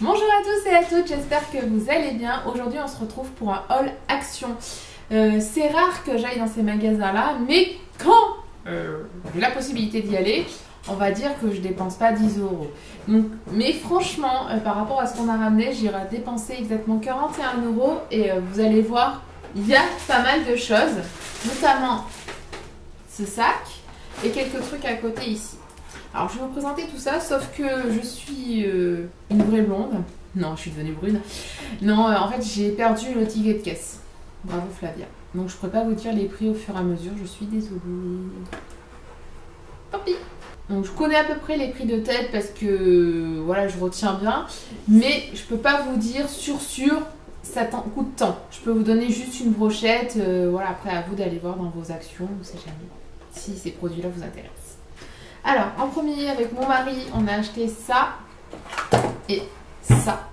Bonjour à tous et à toutes, j'espère que vous allez bien. Aujourd'hui on se retrouve pour un haul action. C'est rare que j'aille dans ces magasins là, mais quand j'ai la possibilité d'y aller, on va dire que je dépense pas 10 €. Donc, mais franchement, par rapport à ce qu'on a ramené, j'irai dépenser exactement 41 € et vous allez voir, il y a pas mal de choses, notamment ce sac et quelques trucs à côté ici. Alors je vais vous présenter tout ça, sauf que je suis une vraie blonde. Non, je suis devenue brune. Non, en fait j'ai perdu le ticket de caisse. Bravo Flavia. Donc je ne pourrais pas vous dire les prix au fur et à mesure, je suis désolée. Tant pis. Donc je connais à peu près les prix de tête parce que voilà, je retiens bien. Mais je peux pas vous dire sûr, ça coûte tant. Je peux vous donner juste une brochette. Voilà, après à vous d'aller voir dans vos actions, on ne sait jamais si ces produits-là vous intéressent. Alors, en premier, avec mon mari, on a acheté ça et ça.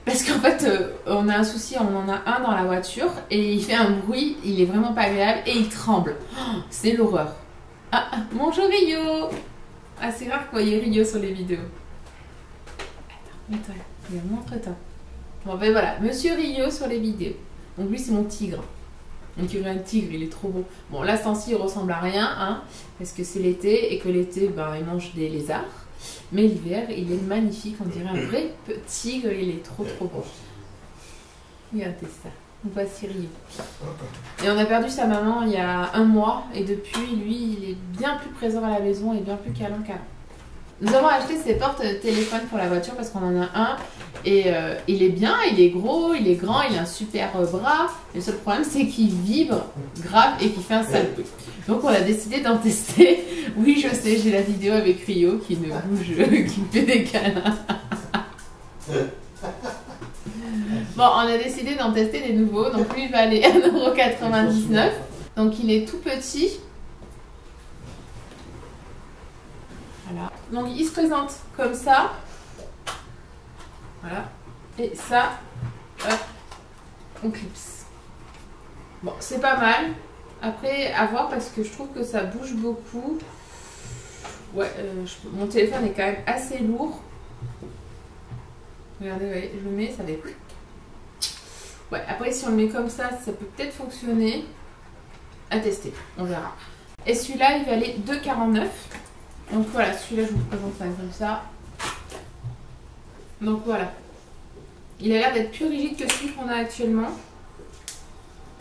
Parce qu'en fait, on a un souci, on en a un dans la voiture et il fait un bruit, il est vraiment pas agréable et il tremble. Oh, c'est l'horreur. Ah, bonjour Rio. Ah, c'est rare que vous voyez Rio sur les vidéos. Attends, montre-toi. Bon, ben voilà, Monsieur Rio sur les vidéos. Donc lui, c'est mon tigre. Donc il y a un tigre, il est trop beau. Bon, là, ce temps-ci, il ressemble à rien, hein, parce que c'est l'été, et que l'été, ben, il mange des lézards. Mais l'hiver, il est magnifique, on dirait un vrai petit tigre, il est trop beau. Regardez ça, voici Rio. Et on a perdu sa maman il y a 1 mois, et depuis, lui, il est bien plus présent à la maison et bien plus câlin qu'avant. Nous avons acheté ces porte-téléphones pour la voiture parce qu'on en a un et il est bien, il est gros, il est grand, il a un super bras. Le seul problème c'est qu'il vibre grave et qu'il fait un sale bruit. Donc on a décidé d'en tester. Oui je sais, j'ai la vidéo avec Rio qui ne bouge, qui me fait des câlins. Bon, on a décidé d'en tester des nouveaux. Donc lui il va aller 1,99 €. Donc il est tout petit. Voilà. Donc il se présente comme ça. Voilà. Et ça, hop, on clipse. Bon, c'est pas mal. Après, à voir parce que je trouve que ça bouge beaucoup. Ouais, mon téléphone est quand même assez lourd. Regardez, ouais, je le mets, ça fait... Ouais, après si on le met comme ça peut peut-être fonctionner. À tester, on verra. Et celui-là, il va aller 2,49 €. Donc voilà, celui-là, je vous présente ça comme ça. Donc voilà. Il a l'air d'être plus rigide que celui qu'on a actuellement.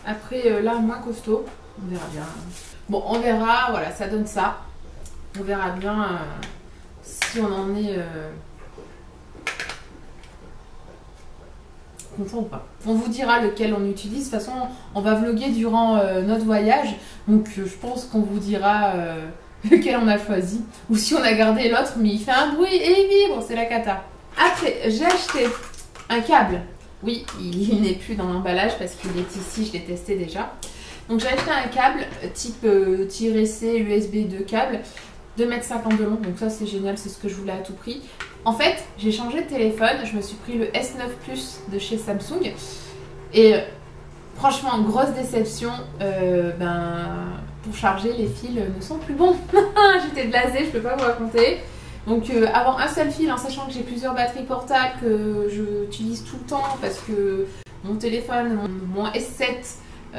Après, là, moins costaud. On verra bien. Bon, on verra. Voilà, ça donne ça. On verra bien si on en est content ou pas. On vous dira lequel on utilise. De toute façon, on va vlogger durant notre voyage. Donc, je pense qu'on vous dira... lequel on a choisi, ou si on a gardé l'autre mais il fait un bruit et il vibre, c'est la cata. Après j'ai acheté un câble, oui il n'est plus dans l'emballage parce qu'il est ici, je l'ai testé déjà. Donc j'ai acheté un câble type -C USB 2 câble, 2,50 m de long, donc ça c'est génial, c'est ce que je voulais à tout prix. En fait j'ai changé de téléphone, je me suis pris le S9 Plus de chez Samsung et franchement grosse déception, pour charger, les fils ne sont plus bons. J'étais blasée, je peux pas vous raconter. Donc avoir un seul fil en sachant que j'ai plusieurs batteries portables que j'utilise tout le temps parce que mon téléphone, mon S7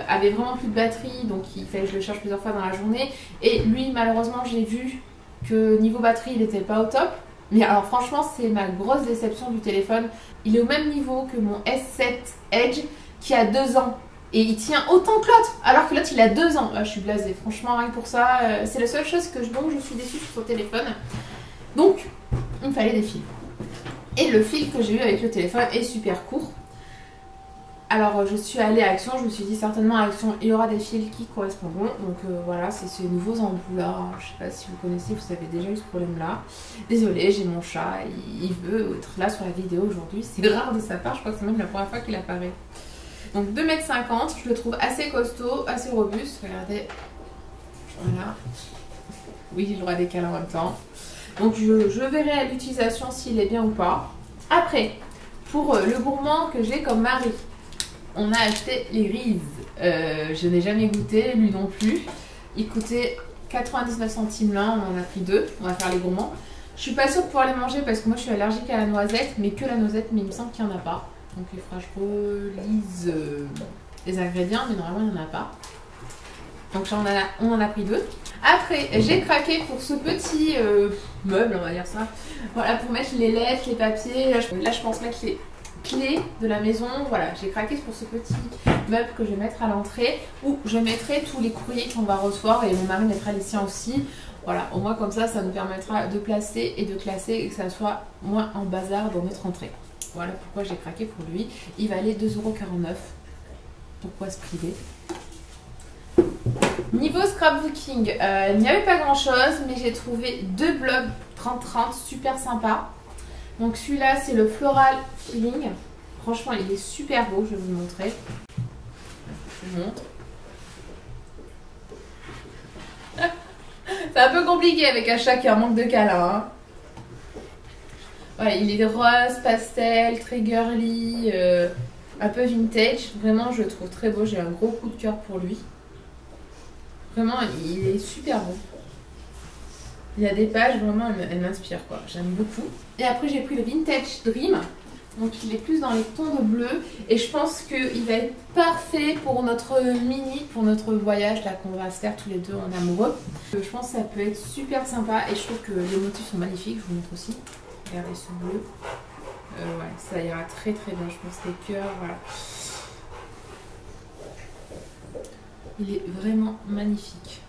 avait vraiment plus de batterie, donc il fallait que je le charge plusieurs fois dans la journée. Et lui, malheureusement, j'ai vu que niveau batterie, il n'était pas au top. Mais alors franchement, c'est ma grosse déception du téléphone. Il est au même niveau que mon S7 Edge qui a 2 ans. Et il tient autant que l'autre, alors que l'autre il a 2 ans. Je suis blasée, franchement, rien que pour ça, c'est la seule chose dont je suis déçue sur son téléphone. Donc, il me fallait des fils. Et le fil que j'ai eu avec le téléphone est super court. Alors, je suis allée à Action, je me suis dit certainement à Action, il y aura des fils qui correspondront. Donc voilà, c'est ces nouveaux embouts là. Je sais pas si vous connaissez, vous avez déjà eu ce problème là. Désolée, j'ai mon chat, il veut être là sur la vidéo aujourd'hui. C'est rare de sa part, je crois que c'est même la première fois qu'il apparaît. Donc 2,50 m, je le trouve assez costaud, assez robuste. Regardez. Voilà. Oui, il aura des câlins en même temps. Donc je verrai à l'utilisation s'il est bien ou pas. Après, pour le gourmand que j'ai comme mari, on a acheté les Reese. Je n'ai jamais goûté, lui non plus. Il coûtait 99 centimes l'un, on en a pris 2. On va faire les gourmands. Je suis pas sûre de pouvoir les manger parce que moi je suis allergique à la noisette, mais que la noisette, mais il me semble qu'il n'y en a pas. Donc il faudra que je relise les ingrédients, mais normalement il n'y en a pas. Donc là, on en a pris 2. Après, j'ai craqué pour ce petit meuble, on va dire ça. Voilà, pour mettre les lettres, les papiers. Là, je pense mettre les clés de la maison. Voilà, j'ai craqué pour ce petit meuble que je vais mettre à l'entrée, où je mettrai tous les courriers qu'on va recevoir et mon mari mettra les siens aussi. Voilà, au moins comme ça nous permettra de placer et de classer et que ça soit moins en bazar dans notre entrée. Voilà pourquoi j'ai craqué pour lui. Il valait 2,49 €. Pourquoi se priver? Niveau scrapbooking, il n'y avait pas grand chose, mais j'ai trouvé 2 blocs 30-30 super sympas. Donc celui-là c'est le Floral Feeling. Franchement il est super beau, je vais vous le montrer. Je vous montre. C'est un peu compliqué avec un chat qui a un manque de câlin. Hein. Voilà, il est rose, pastel, très girly, un peu vintage. Vraiment, je le trouve très beau. J'ai un gros coup de cœur pour lui. Vraiment, il est super beau. Il y a des pages, vraiment, elle m'inspire quoi. J'aime beaucoup. Et après, j'ai pris le Vintage Dream. Donc, il est plus dans les tons de bleu. Et je pense qu'il va être parfait pour notre mini, pour notre voyage là qu'on va se faire tous les deux en amoureux. Je pense que ça peut être super sympa. Et je trouve que les motifs sont magnifiques. Je vous montre aussi. Regardez ce bleu. Ouais, ça ira très très bien. Je pense les cœurs, voilà. Il est vraiment magnifique.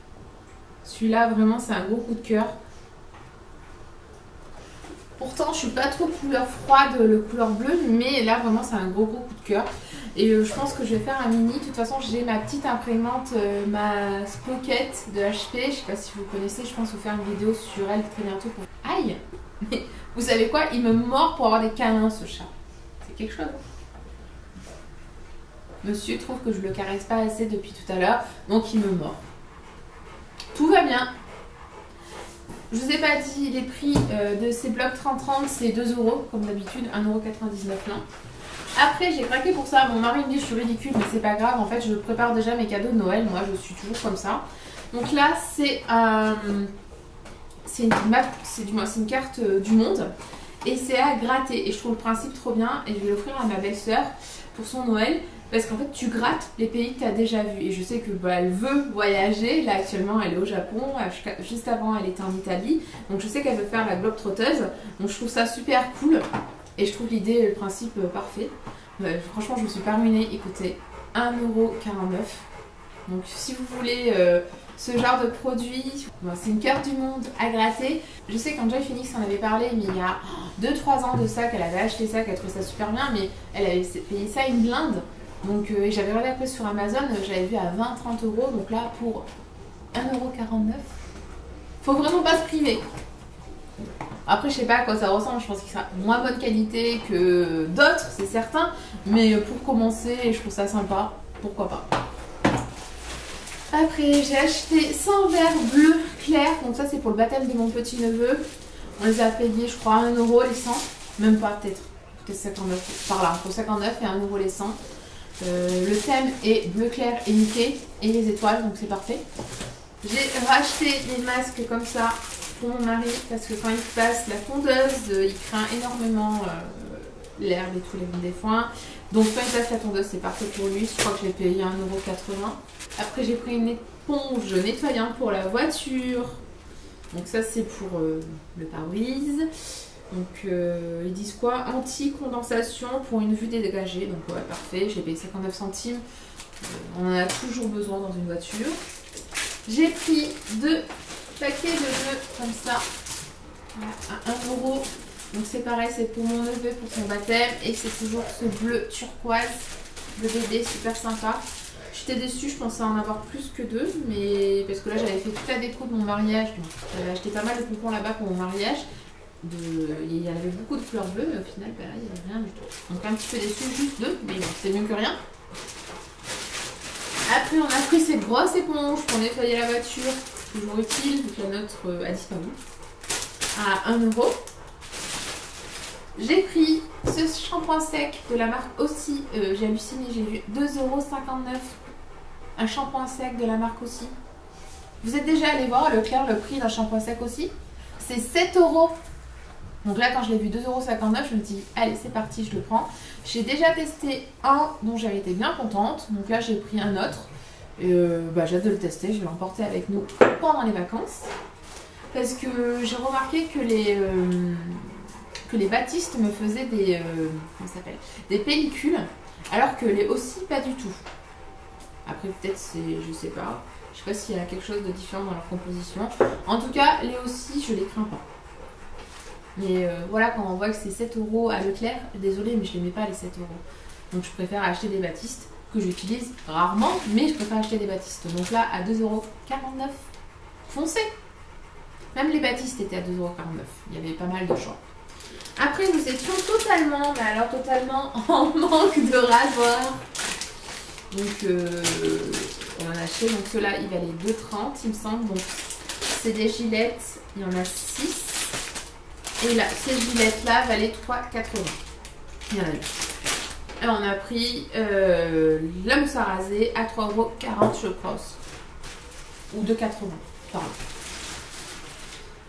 Celui-là, vraiment, c'est un gros coup de cœur. Pourtant, je suis pas trop couleur froide, le couleur bleue, mais là, vraiment, c'est un gros coup de cœur. Et je pense que je vais faire un mini. De toute façon, j'ai ma petite imprimante, ma Spocket de HP. Je sais pas si vous connaissez, je pense vous faire une vidéo sur elle très bientôt. Aïe! Mais vous savez quoi? Il me mord pour avoir des câlins, ce chat. C'est quelque chose. Monsieur trouve que je le caresse pas assez depuis tout à l'heure, donc il me mord. Tout va bien. Je vous ai pas dit les prix de ces blocs 30-30, c'est 2 €, comme d'habitude, 1,99 € non. Après, j'ai craqué pour ça. Mon mari me dit que je suis ridicule, mais c'est pas grave. En fait, je prépare déjà mes cadeaux de Noël. Moi, je suis toujours comme ça. Donc là, c'est une carte du monde. Et c'est à gratter. Et je trouve le principe trop bien. Et je vais l'offrir à ma belle-sœur pour son Noël. Parce qu'en fait, tu grattes les pays que tu as déjà vus. Et je sais que elle veut voyager. Là, actuellement, elle est au Japon. Juste avant, elle était en Italie. Donc, je sais qu'elle veut faire la globe trotteuse. Donc, je trouve ça super cool. Et je trouve l'idée, le principe parfait. Franchement, je me suis pas ruinée. Écoutez, 1,49 €. Donc, si vous voulez ce genre de produit, c'est une carte du monde à gratter. Je sais qu'Enjoy Phoenix en avait parlé, mais il y a 2-3 ans de ça, qu'elle avait acheté ça, qu'elle trouvait ça super bien. Mais elle avait payé ça une blinde. Donc, j'avais regardé après sur Amazon, j'avais vu à 20-30 €. Donc là, pour 1,49 €, faut vraiment pas se priver. Après, je sais pas à quoi ça ressemble, je pense qu'il sera moins bonne qualité que d'autres, c'est certain. Mais pour commencer, je trouve ça sympa, pourquoi pas. Après, j'ai acheté 100 verres bleus clairs, donc ça c'est pour le baptême de mon petit neveu. On les a payés, je crois, 1 € les 100, même pas peut-être 59, par là, entre 59 et 1 € les 100. Le thème est bleu clair et Mickey et les étoiles, donc c'est parfait. J'ai racheté des masques comme ça pour mon mari parce que quand il passe la tondeuse, il craint énormément l'herbe et tous les des foins. Donc quand il passe la tondeuse, c'est parfait pour lui. Je crois que je l'ai payé 1,80 €. Après, j'ai pris une éponge nettoyante pour la voiture. Donc ça, c'est pour le pare-brise. Donc ils disent quoi? Anti-condensation pour une vue dégagée. Donc ouais, parfait. J'ai payé 59 centimes. On en a toujours besoin dans une voiture. J'ai pris 2 paquets de bleus comme ça à 1 €. Donc c'est pareil, c'est pour mon neveu pour son baptême. Et c'est toujours ce bleu turquoise de bébé, super sympa. J'étais déçue, je pensais en avoir plus que 2. Mais parce que là j'avais fait toute la déco de mon mariage. J'avais acheté pas mal de pompons là-bas pour mon mariage. Il y avait beaucoup de couleurs bleues, mais au final, pareil, il n'y avait rien du tout. Donc un petit peu déçu, juste 2, mais bon, c'est mieux que rien. Après, on a pris cette grosse éponge pour nettoyer la voiture, toujours utile, vu que la nôtre a disparu, à 1 €. J'ai pris ce shampoing sec de la marque aussi, j'ai halluciné, j'ai vu 2,59 €, un shampoing sec de la marque aussi. Vous êtes déjà allé voir à Leclerc le prix d'un shampoing sec aussi? C'est 7 € Donc là, quand je l'ai vu 2,59 €, je me dis, allez, c'est parti, je le prends. J'ai déjà testé un dont j'avais été bien contente. Donc là, j'ai pris un autre. J'ai hâte de le tester, je vais l'emporter avec nous pendant les vacances. Parce que j'ai remarqué que les Batiste me faisaient des pellicules, alors que les aussi pas du tout. Après peut-être je sais pas s'il y a quelque chose de différent dans leur composition. En tout cas, les aussi, je les crains pas. Mais voilà, quand on voit que c'est 7 € à Leclerc, désolée, mais je les mets pas les 7 €. Donc je préfère acheter des Batiste que j'utilise rarement, mais je préfère acheter des Batiste. Donc là, à 2,49 €, foncez. Même les Batiste étaient à 2,49 €. Il y avait pas mal de choix. Après, nous étions totalement en manque de rasoir. Donc, on en a acheté. Donc, ceux-là, ils valaient 2,30 €, il me semble. Donc, c'est des gilettes. Il y en a 6. Et là, ces gilettes-là valaient 3,80 €. Il y en a 8. Et on a pris la mousse à raser à 3,40 € je pense. Ou 2,80 €, pardon.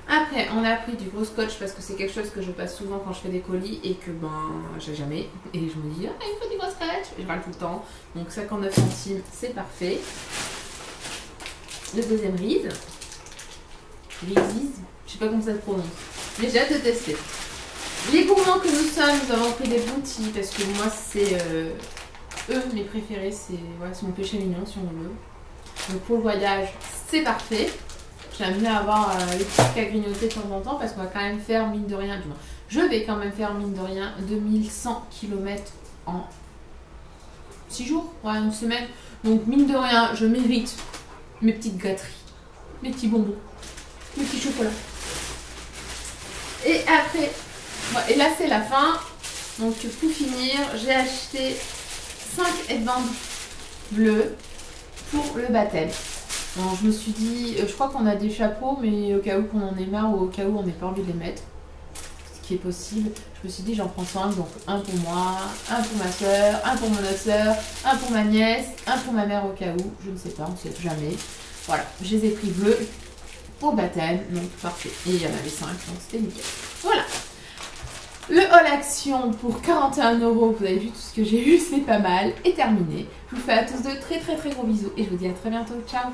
Après, on a pris du gros scotch parce que c'est quelque chose que je passe souvent quand je fais des colis et que j'ai jamais. Et je me dis, ah, il faut du gros scotch. Et je parle tout le temps. Donc 59 centimes, c'est parfait. Le deuxième ride. Rizis, je sais pas comment ça se prononce. Mais j'ai hâte de tester. Les gourmands que nous sommes, nous avons pris des bounty parce que moi, c'est eux mes préférés. C'est mon péché mignon si on veut. Donc pour le voyage, c'est parfait. J'aime bien avoir les petits trucs à grignoter de temps en temps parce qu'on va quand même faire mine de rien, je vais quand même faire mine de rien 2100 km en 6 jours, une semaine. Donc mine de rien, je mérite mes petites gâteries, mes petits bonbons, mes petits chocolats. Et après, et là c'est la fin. Donc pour finir, j'ai acheté 5 headbands bleus pour le baptême. Bon, je me suis dit, je crois qu'on a des chapeaux, mais au cas où qu'on en ait marre ou au cas où on n'ait pas envie de les mettre, ce qui est possible, je me suis dit j'en prends 5, donc un pour moi, un pour ma soeur, un pour mon autre soeur, un pour ma nièce, un pour ma mère au cas où, je ne sais pas, on ne sait jamais. Voilà, je les ai pris bleus pour baptême, donc parfait. Et il y en avait 5, donc c'était nickel. Voilà. Le haul action pour 41 €, vous avez vu tout ce que j'ai eu, c'est pas mal, est terminé. Je vous fais à tous de très gros bisous et je vous dis à très bientôt. Ciao!